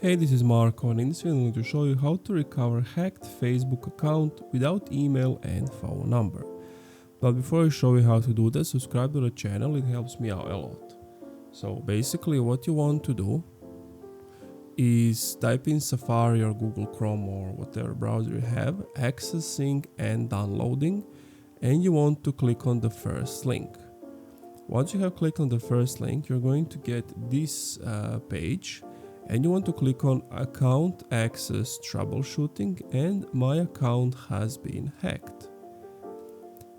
Hey, this is Marco, and in this video I'm going to show you how to recover hacked Facebook account without email and phone number. But before I show you how to do that, subscribe to the channel, it helps me out a lot. So basically what you want to do is type in Safari or Google Chrome or whatever browser you have, accessing and downloading, and you want to click on the first link. Once you have clicked on the first link, you're going to get this page, and you want to click on Account Access Troubleshooting, and my account has been hacked.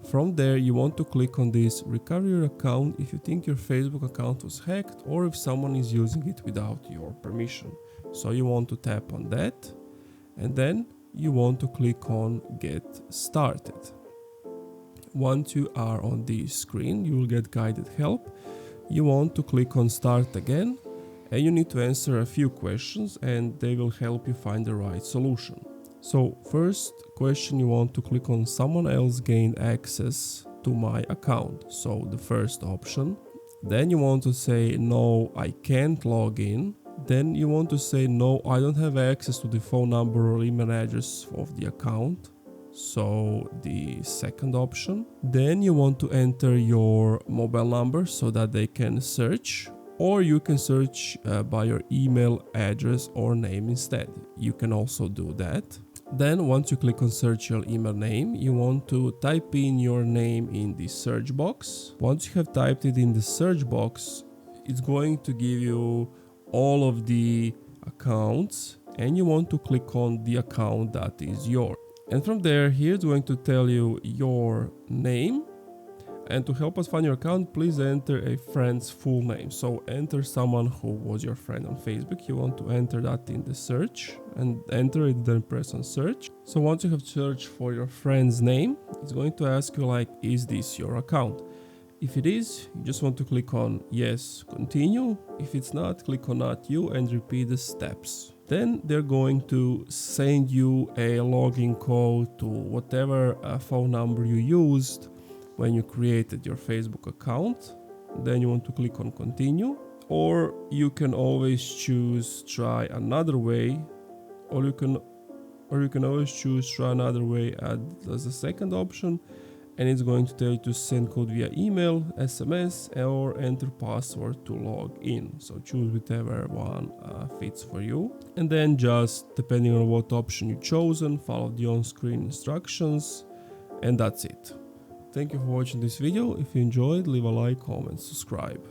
From there, you want to click on this Recover your account if you think your Facebook account was hacked or if someone is using it without your permission. So you want to tap on that, and then you want to click on Get Started. Once you are on this screen, you will get guided help. You want to click on Start again, and you need to answer a few questions and they will help you find the right solution. So first question, you want to click on someone else gained access to my account. So the first option. Then you want to say no, I can't log in. Then you want to say no, I don't have access to the phone number or email address of the account. So the second option. Then you want to enter your mobile number so that they can search, or you can search by your email address or name instead. You can also do that. Then once you click on search your email name, you want to type in your name in the search box. Once you have typed it in the search box, it's going to give you all of the accounts, and you want to click on the account that is yours. And from there, here it's going to tell you your name. And to help us find your account, please enter a friend's full name. So enter someone who was your friend on Facebook. You want to enter that in the search and enter it, then press on search. So once you have searched for your friend's name, it's going to ask you like, is this your account? If it is, you just want to click on yes, continue. If it's not, click on not you and repeat the steps. Then they're going to send you a login code to whatever phone number you used when you created your Facebook account. Then you want to click on continue, or you can always choose try another way, or you can always choose try another way as a second option, and it's going to tell you to send code via email, SMS, or enter password to log in. So choose whichever one fits for you, and then just depending on what option you chosen, follow the on-screen instructions, and that's it. Thank you for watching this video. If you enjoyed, leave a like, comment, subscribe.